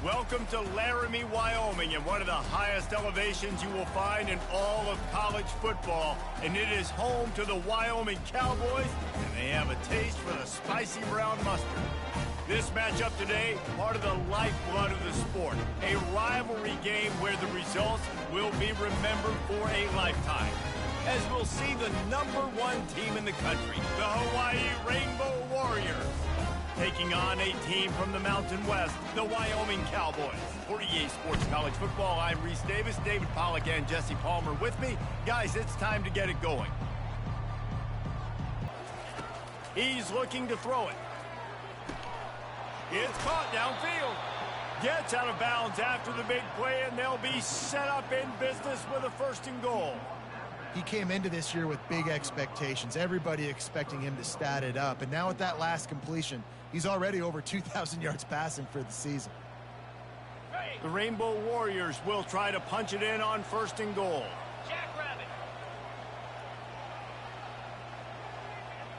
Welcome to Laramie, Wyoming, and one of the highest elevations you will find in all of college football. And it is home to the Wyoming Cowboys, and they have a taste for the spicy brown mustard. This matchup today, part of the lifeblood of the sport. A rivalry game where the results will be remembered for a lifetime. As we'll see the #1 team in the country, the Hawai'i Rainbow Warriors, taking on a team from the Mountain West, the Wyoming Cowboys. For EA Sports College Football, I'm Reese Davis, David Pollack, and Jesse Palmer with me. Guys, it's time to get it going. He's looking to throw it. It's caught downfield. Gets out of bounds after the big play, and they'll be set up in business with a 1st and goal. He came into this year with big expectations. Everybody expecting him to stat it up. And now with that last completion, he's already over 2,000 yards passing for the season. The Rainbow Warriors will try to punch it in on 1st and goal. Jackrabbit.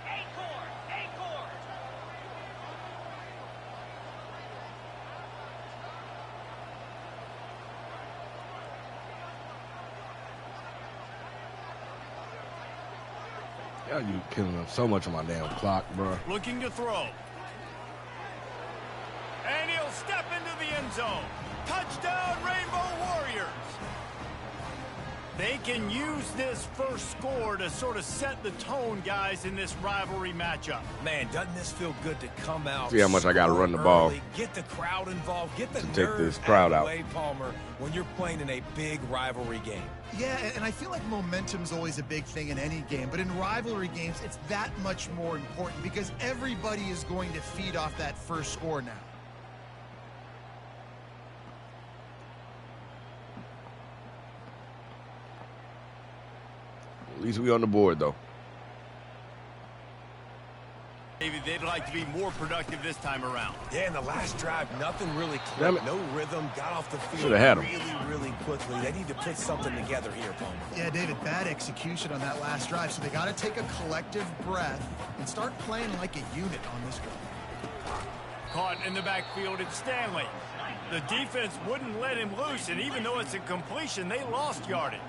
Acorn. Y'all, you killing up so much on my damn clock, bro. Looking to throw. And he'll step into the end zone. Touchdown, Rainbow Warriors. They can use this first score to sort of set the tone, guys, in this rivalry matchup. Man, doesn't this feel good to come out? See how much I got to run the ball. Get the crowd involved. Get the to take nerves this crowd out out. of the way, Palmer, when you're playing in a big rivalry game. Yeah, and I feel like momentum's always a big thing in any game, but in rivalry games, it's that much more important because everybody is going to feed off that first score now. At least we on the board, though. Maybe they'd like to be more productive this time around. Yeah, in the last drive, nothing really Damn clicked. it. No rhythm, got off the field Should've had him. really quickly. They need to put something together here, Palmer. Yeah, David, bad execution on that last drive, so they got to take a collective breath and start playing like a unit on this drive. Caught in the backfield, it's Stanley. The defense wouldn't let him loose, and even though it's a completion, they lost yardage.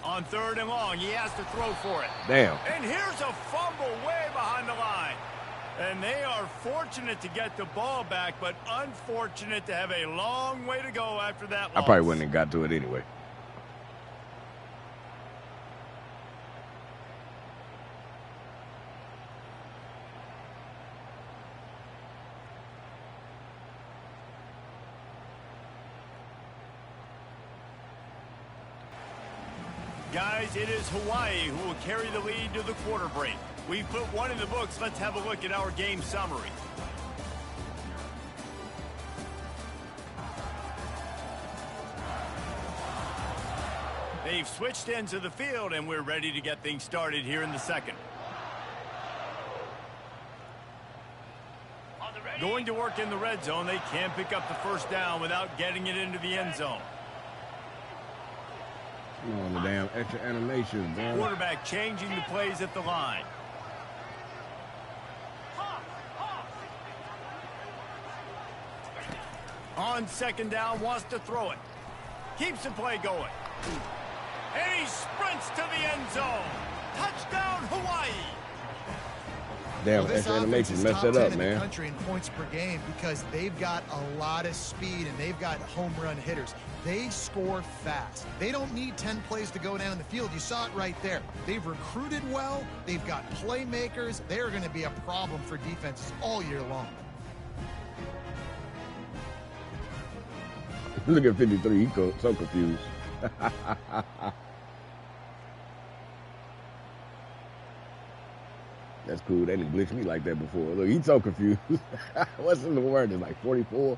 On 3rd and long, he has to throw for it. Damn. And here's a fumble way behind the line. And they are fortunate to get the ball back, but unfortunate to have a long way to go after that loss. I probably wouldn't have got to it anyway. Guys, it is Hawaii who will carry the lead to the quarter break. We've put one in the books. Let's have a look at our game summary. They've switched ends of the field, and we're ready to get things started here in the second. Going to work in the red zone. They can't pick up the 1st down without getting it into the end zone. Come on, the damn extra animation, bro. Quarterback changing the plays at the line. On 2nd down, wants to throw it. Keeps the play going. And he sprints to the end zone. Touchdown, Hawaii. Damn, Well, this extra offense animation is messed top that 10 up, in the man. country in points per game because they've got a lot of speed and they've got home run hitters. They score fast. They don't need 10 plays to go down in the field. You saw it right there. They've recruited well. They've got playmakers. They're going to be a problem for defenses all year long. Look at 53. He's so confused. That's cool. They didn't glitch me like that before. Look, he's so confused. What's in the word? It's like 44.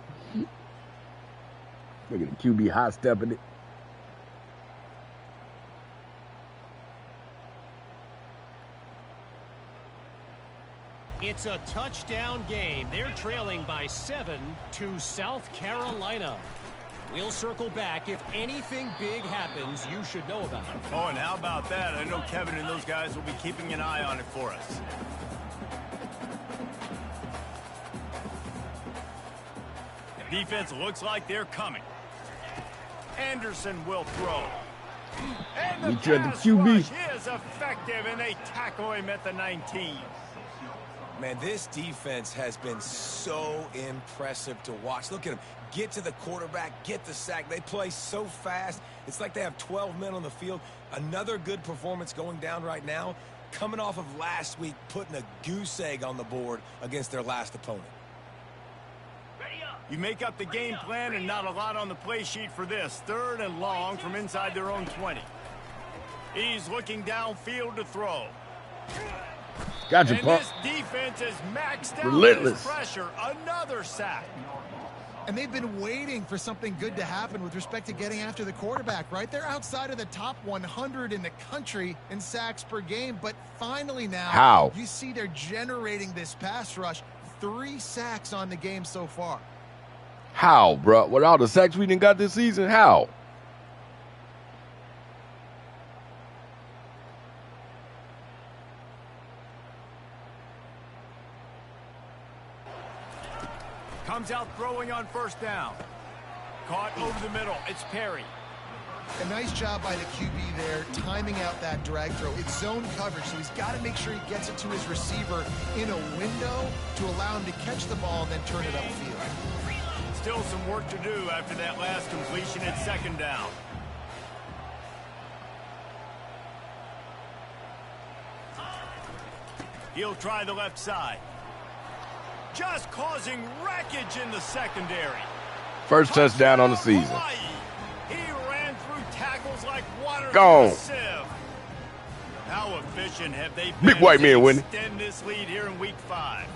Look at the QB high stepping it. It's a touchdown game. They're trailing by 7 to South Carolina. We'll circle back. If anything big happens, you should know about it. Oh, and how about that? I know Kevin and those guys will be keeping an eye on it for us. Defense looks like they're coming. Anderson will throw. And the Meet you at the pass QB. rush is effective, and they tackle him at the 19. Man, this defense has been so impressive to watch. Look at them. Get to the quarterback, get the sack. They play so fast. It's like they have 12 men on the field. Another good performance going down right now, coming off of last week, putting a goose egg on the board against their last opponent. You make up the game plan and not a lot on the play sheet for this. 3rd and long from inside their own 20. He's looking downfield to throw. Gotcha, And Pump. this defense is maxed out. Relentless. Pressure, another sack. And they've been waiting for something good to happen with respect to getting after the quarterback, right? They're outside of the top 100 in the country in sacks per game, but finally now How? you see they're generating this pass rush. 3 sacks on the game so far. How, bro? With all the sacks we done got this season, how? Comes out throwing on 1st down. Caught over the middle. It's Perry. A nice job by the QB there, timing out that drag throw. It's zone coverage, so he's got to make sure he gets it to his receiver in a window to allow him to catch the ball and then turn it upfield. Still some work to do after that last completion at 2nd down. He'll try the left side. Just causing wreckage in the secondary. First touchdown on the season. Hawaii. He ran through tackles like water Gone. through a sieve. How efficient have they been Big white to man winning. extend this lead here in week 5?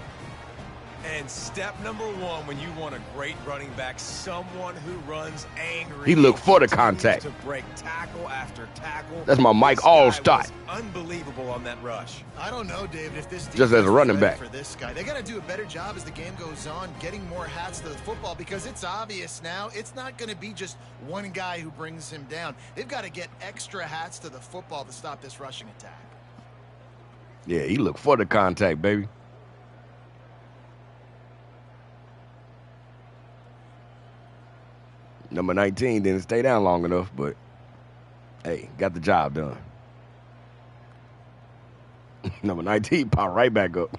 And step number 1 when you want a great running back, someone who runs angry. He looked for the continues contact. to break tackle after tackle. That's my Mike This guy Allstott. was unbelievable on that rush. I don't know, David, if this Just as a running back. for this guy. They got to do a better job as the game goes on, getting more hats to the football, because it's obvious now it's not going to be just one guy who brings him down. They've got to get extra hats to the football to stop this rushing attack. Yeah, he looked for the contact, baby. Number 19 didn't stay down long enough, but hey, got the job done. Number 19 popped right back up.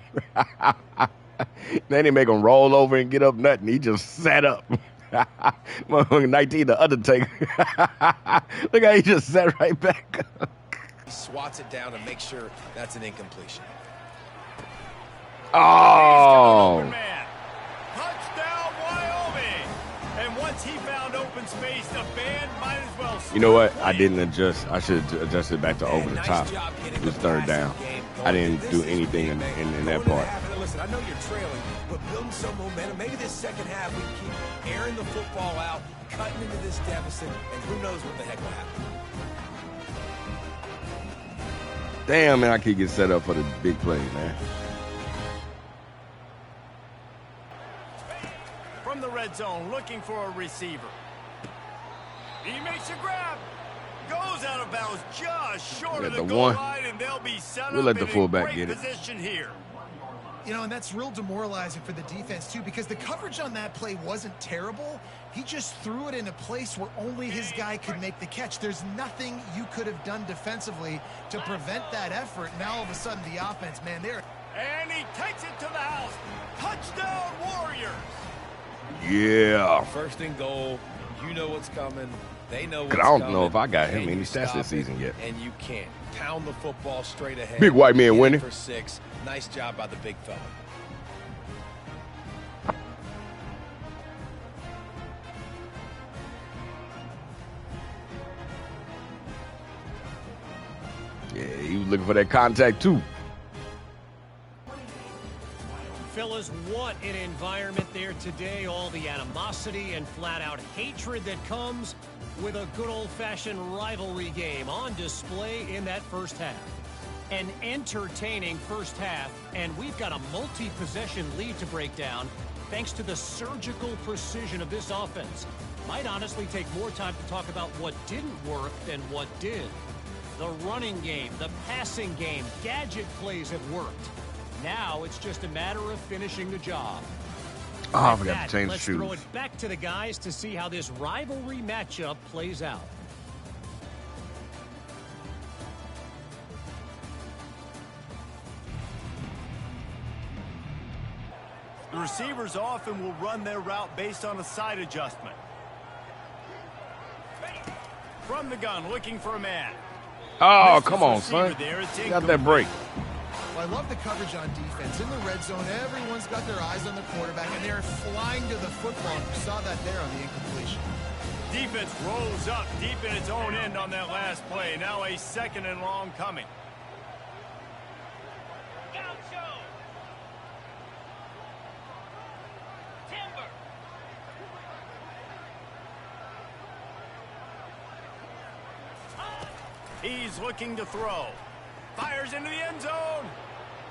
They didn't make him roll over and get up nothing. He just sat up. 19, the Undertaker. Look how he just sat right back up. He swats it down to make sure that's an incompletion. Oh. Open man. Touchdown, Wyoming. And once he found open space, the band might as well. You know what? play. I didn't adjust. I should have adjusted back to over the Nice top. job getting It was the 3rd passing down. game I going. didn't This do is anything big, man. in Going that into part. half, and listen, I know you're trailing, but building some momentum. Maybe this 2nd half we keep airing the football out, cutting into this deficit, and who knows what the heck will happen. Damn, man, I can't get set up for the big play, man. From the red zone, looking for a receiver. He makes a grab. Goes out of bounds just short Let of the the goal one. line, and they'll be set We'll up let the in fullback a great get it. position here. You know, and that's real demoralizing for the defense, too, because the coverage on that play wasn't terrible. He just threw it in a place where only his guy could make the catch. There's nothing you could have done defensively to prevent that effort. Now, all of a sudden, the offense, man, they're... And he takes it to the house. Touchdown, Warriors. Yeah. 1st and goal, you know what's coming. They know what's I don't coming. know if I got him Can any you stats stop this it? season yet. And you can't. Pound the football straight ahead. Big white man Get it winning. for 6. Nice job by the big fella. Yeah, he was looking for that contact, too. Fellas, what an environment there today. All the animosity and flat-out hatred that comes with a good old-fashioned rivalry game on display in that 1st half. An entertaining 1st half, and we've got a multi-possession lead to break down thanks to the surgical precision of this offense. Might honestly take more time to talk about what didn't work than what did. The running game, the passing game, gadget plays have worked. Now it's just a matter of finishing the job. Oh, I forgot to change let's shoes. throw it back to the guys to see how this rivalry matchup plays out. The receivers often will run their route based on a side adjustment. From the gun, looking for a man. Oh, come on, son. You got that break. Well, I love the coverage on defense. In the red zone, everyone's got their eyes on the quarterback, and they're flying to the football. You saw that there on the incompletion. Defense rolls up deep in its own end on that last play. Now a second and long coming. He's looking to throw. Fires into the end zone.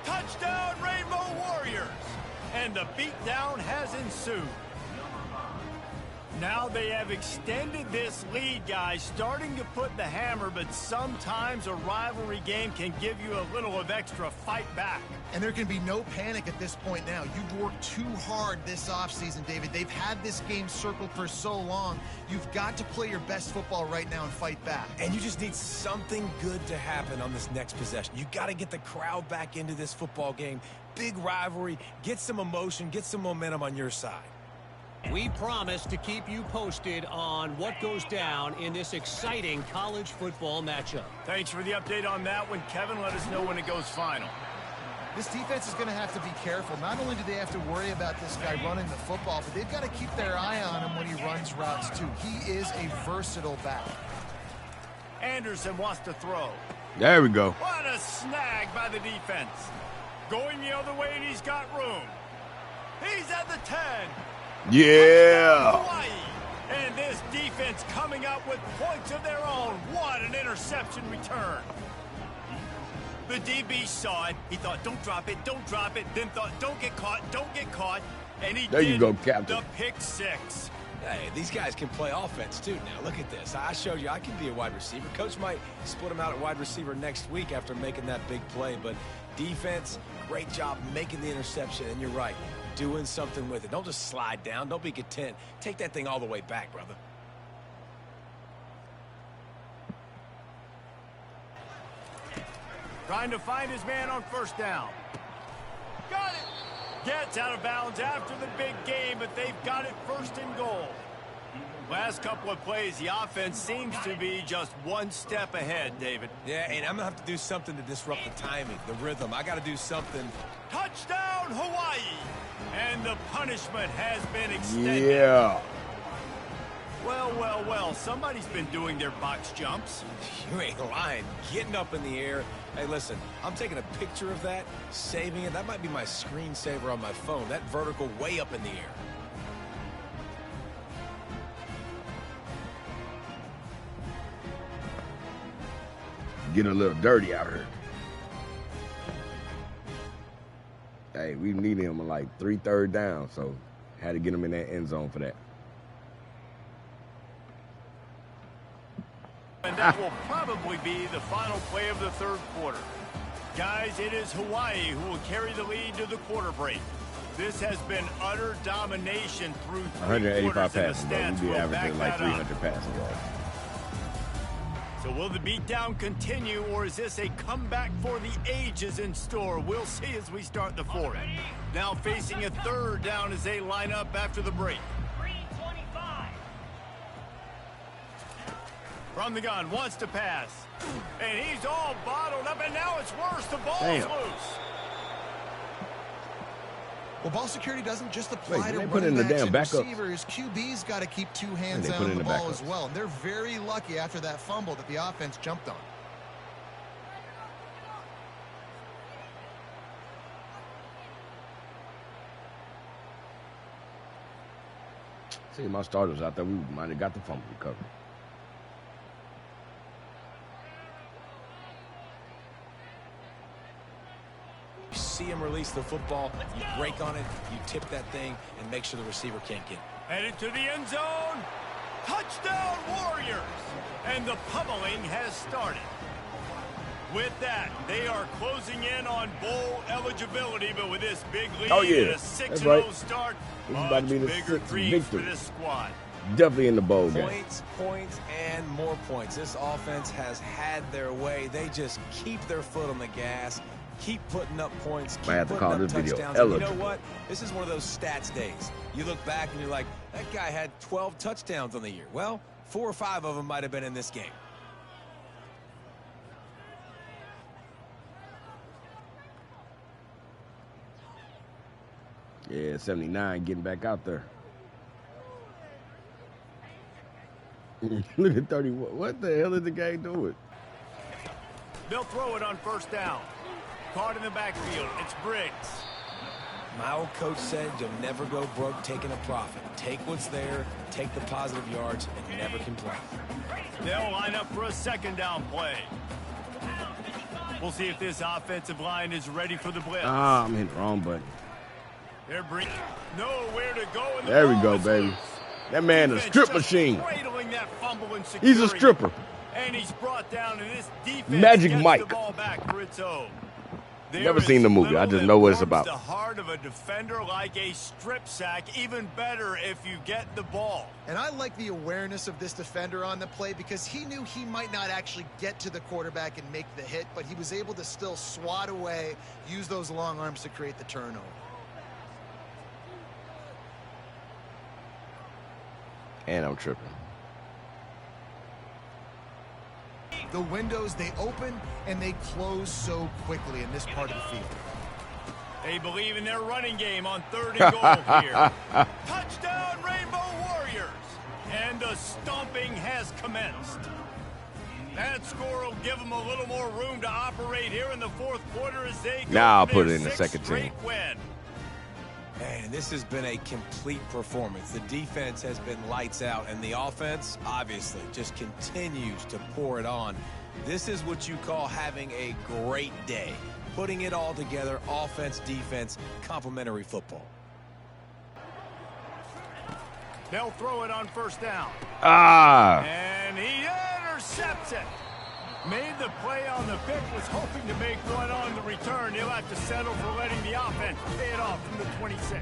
Touchdown, Rainbow Warriors. And the beatdown has ensued. Now they have extended this lead, guys, starting to put the hammer, but sometimes a rivalry game can give you a little of extra fight back. And there can be no panic at this point now. You've worked too hard this offseason, David. They've had this game circled for so long. You've got to play your best football right now and fight back. And you just need something good to happen on this next possession. You got to get the crowd back into this football game. Big rivalry. Get some emotion. Get some momentum on your side. We promise to keep you posted on what goes down in this exciting college football matchup. Thanks for the update on that one, Kevin. Let us know when it goes final. This defense is going to have to be careful. Not only do they have to worry about this guy running the football, but they've got to keep their eye on him when he runs routes, too. He is a versatile back. Anderson wants to throw. There we go. What a snag by the defense. Going the other way, and he's got room. He's at the 10. Yeah. Hawaii. And this defense coming up with points of their own. What an interception return. The DB saw it. He thought, don't drop it, don't drop it. Then thought, don't get caught, don't get caught. And he There did you go, Captain. the pick six. Hey, these guys can play offense, too. Now, look at this. I showed you I can be a wide receiver. Coach might split him out at wide receiver next week after making that big play. But defense, great job making the interception. And you're right, doing something with it. Don't just slide down. Don't be content. Take that thing all the way back, brother. Trying to find his man on first down. Got it. Gets out of bounds after the big game, but they've got it first and goal. Last couple of plays, the offense seems to be just one step ahead, David. Yeah, and I'm going to have to do something to disrupt the timing, the rhythm. I got to do something. Touchdown, Hawaii! And the punishment has been extended. Yeah. Well, well, well, somebody's been doing their box jumps. You ain't lying. Getting up in the air. Hey, listen, I'm taking a picture of that, saving it. That might be my screensaver on my phone. That vertical way up in the air. Getting a little dirty out here. Hey, we needed him like 3 third down, so had to get him in that end zone for that. And that will probably be the final play of the third quarter. Guys, it is Hawaii who will carry the lead to the quarter break. This has been utter domination through 185 passes. passing, though. We be averaging like 300 passing yards. So will the beatdown continue, or is this a comeback for the ages in store? We'll see as we start the fourth. Now facing a third down as they line up after the break. From the gun, wants to pass. And he's all bottled up, and now it's worse. The ball's loose. Well, ball security doesn't just apply to put in running the backs damn and backup. receivers. QB's got to keep 2 hands put on in the the ball backups. as well. And they're very lucky after that fumble that the offense jumped on. See, my starters out there, we might have got the fumble recovery. You see him release the football, you break on it, you tip that thing, and make sure the receiver can't get it. Headed to the end zone. Touchdown, Warriors. And the pummeling has started. With that, they are closing in on bowl eligibility, but with this big lead and a 6-0 start, this is about to be the bigger 6th dreams for victory. this squad. Definitely in the bowl game. Points, and more points. This offense has had their way. They just keep their foot on the gas, keep putting up points, keep Might have to putting call up this video touchdowns. And you know eligible. what? This is one of those stats days. You look back and you're like, that guy had 12 touchdowns on the year. Well, 4 or 5 of them might have been in this game. Yeah, 79 getting back out there. Look at 31. What the hell is the guy doing? They'll throw it on first down. Caught in the backfield. It's Briggs. My old coach said you'll never go broke taking a profit. Take what's there, take the positive yards, and never complain. They'll line up for a second down play. We'll see if this offensive line is ready for the blitz. Ah, I'm hitting the wrong button. They're bringing nowhere to go. And There we go, baby. That man is a strip machine. That fumble and He's a stripper. And he's brought down, and this defense Magic gets Mike. the ball back for its own. Never seen the movie. I just know what it's about. The heart of a defender like a strip sack, even better if you get the ball. And I like the awareness of this defender on the play because he knew he might not actually get to the quarterback and make the hit, but he was able to still swat away, use those long arms to create the turnover. And I'm tripping. The windows, they open and they close so quickly in this part of the field. They believe in their running game on 3rd and goal here. Touchdown, Rainbow Warriors! And the stomping has commenced. That score will give them a little more room to operate here in the 4th quarter as they go Now I'll for put their it in the 6th second team. straight win. Man, this has been a complete performance. The defense has been lights out, and the offense, obviously, just continues to pour it on. This is what you call having a great day. Putting it all together, offense, defense, complementary football. They'll throw it on first down. Ah! And he intercepts it. Made the play on the pick, was hoping to make one on the return. He'll have to settle for letting the offense pay it off from the 26.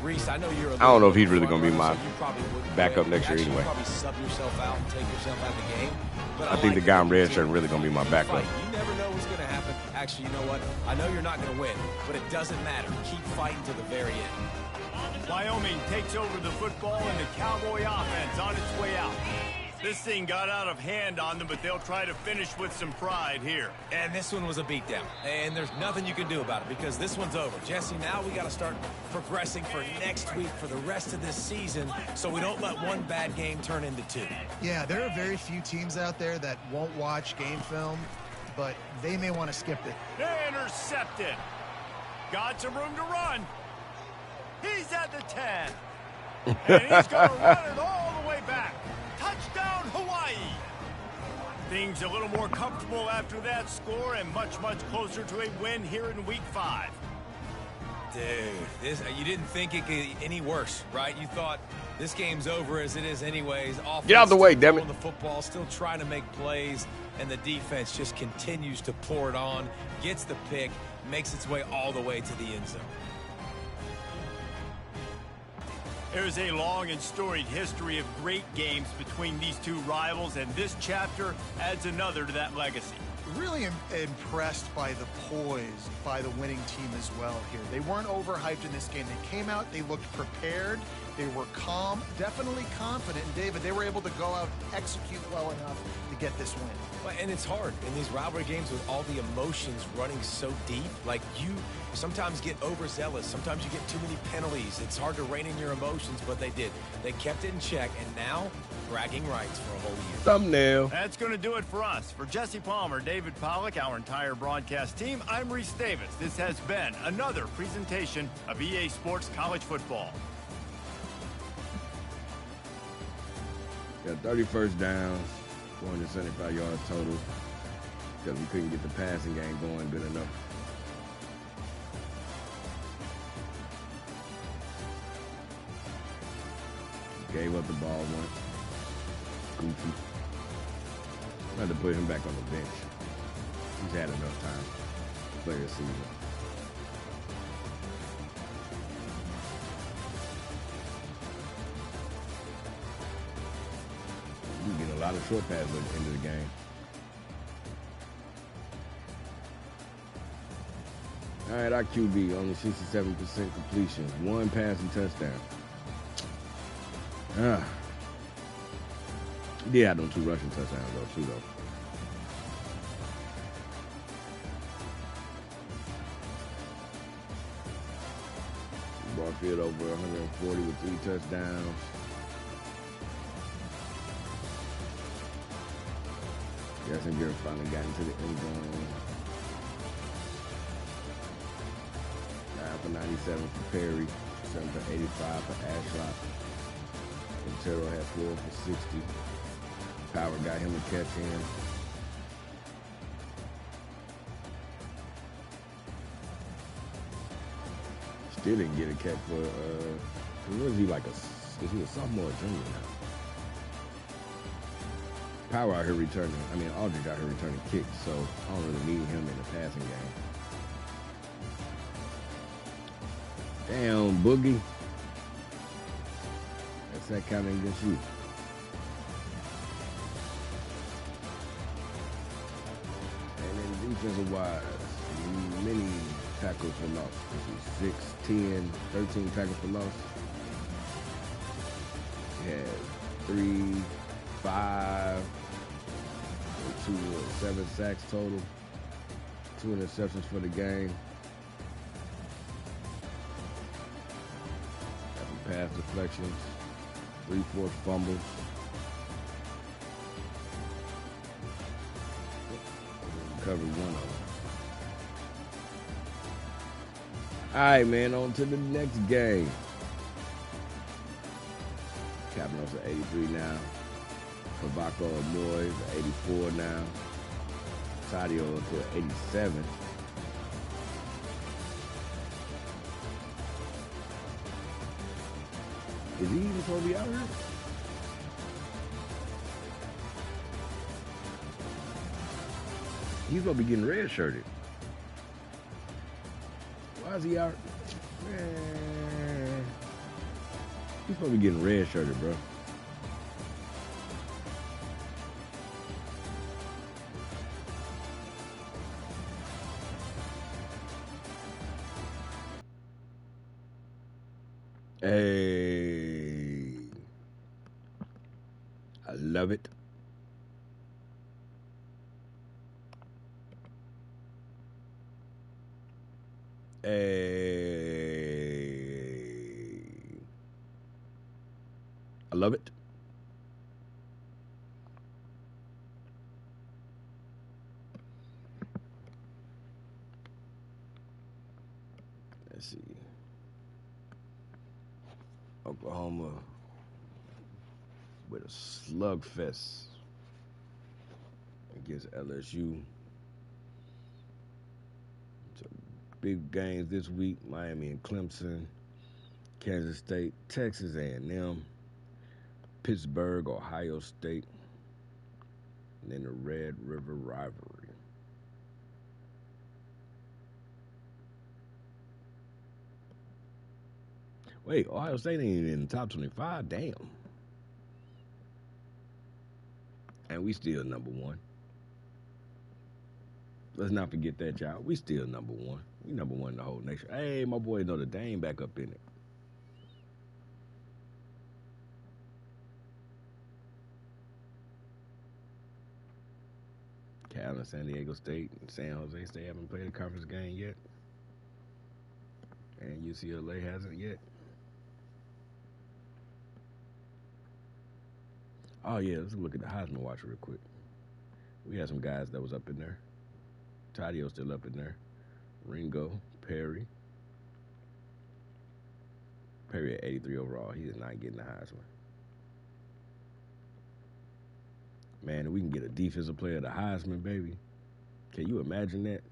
Reese, I know you're. I don't know if he's really going to be my so you probably wouldn't backup quit. next year Actually, anyway. Probably sub yourself out and take yourself out of the game. But I think the like guy in red it. shirt really going to be my Keep backup. fighting. You never know what's going to happen. Actually, you know what? I know you're not going to win, but it doesn't matter. Keep fighting to the very end. Wyoming takes over the football and the Cowboy offense on its way out. This thing got out of hand on them, but they'll try to finish with some pride here. And this one was a beatdown. And there's nothing you can do about it because this one's over. Jesse, now we got to start progressing for next week for the rest of this season so we don't let one bad game turn into 2. Yeah, there are very few teams out there that won't watch game film, but they may want to skip it. Intercepted. Got some room to run. He's at the 10. And he's going to run it all the way back. Touchdown, Hawaii. Things a little more comfortable after that score and much, much closer to a win here in Week 5. Dude, you didn't think it could get any worse, right? You thought this game's over as it is anyways. Offense Get out the way, damn it. the football, still trying to make plays, and the defense just continues to pour it on, gets the pick, makes its way all the way to the end zone. There's a long and storied history of great games between these two rivals, and this chapter adds another to that legacy. Really impressed by the poise by the winning team as well here. They weren't overhyped in this game. They came out, they looked prepared, they were calm, definitely confident. And David, they were able to go out and execute well enough to get this win. And it's hard in these rivalry games with all the emotions running so deep. Like, you sometimes get overzealous. Sometimes you get too many penalties. It's hard to rein in your emotions, but they did. They kept it in check, and now bragging rights for a whole year. Thumbnail. That's going to do it for us. For Jesse Palmer, David Pollack, our entire broadcast team, I'm Reese Davis. This has been another presentation of EA Sports College Football. Got 31st downs, 475 yards total, because we couldn't get the passing game going good enough. Gave up the ball once. Goofy. I had to put him back on the bench. He's had enough time to play this season. You get a lot of short passes at the end of the game. All right, our QB, only 67% completion. 1 passing touchdown. He did have them 2 rushing touchdowns, though, too, though. Barfield over 140 with 3 touchdowns. Jackson Garrett finally got into the end zone. 9 for 97 for Perry. 7 for 85 for Ashlock. Montero had 4 for 60. Power got him a catch in. Still didn't get a catch for, what is he, like is he a sophomore or junior now? Power out here returning, Aldridge out here returning kicks, so I don't really need him in the passing game. Damn, Boogie. That's that counting against you. And then defensive wise, many tackles for loss. This is 6, 10, 13 tackles for loss. He had 3, 5, 7 sacks total. 2 interceptions for the game. Pass deflections, 3 forced fumbles. Recovered 1 of them. All right, man, on to the next game. Capitals at 83 now. Kavako Amoy is at 84 now. Sadio to 87. Is he even supposed to be out here? He's supposed to be getting red-shirted. Why is he out? Man. He's supposed to be getting red-shirted, bro. Hey, I love it. Hey, I love it. Let's see. Oklahoma with a slugfest against LSU. So big games this week: Miami and Clemson, Kansas State, Texas A&M, Pittsburgh, Ohio State, and then the Red River rivalry. Wait, Ohio State ain't even in the top 25. Damn. And we still number 1. Let's not forget that, y'all. We still number 1. We number 1 in the whole nation. Hey, my boy Notre Dame back up in it. Cal and San Diego State and San Jose State haven't played a conference game yet. And UCLA hasn't yet. Oh, yeah, let's look at the Heisman Watch real quick. We had some guys that was up in there. Tadio's still up in there. Ringo, Perry. Perry at 83 overall. He is not getting the Heisman. Man, we can get a defensive player of the Heisman, baby. Can you imagine that?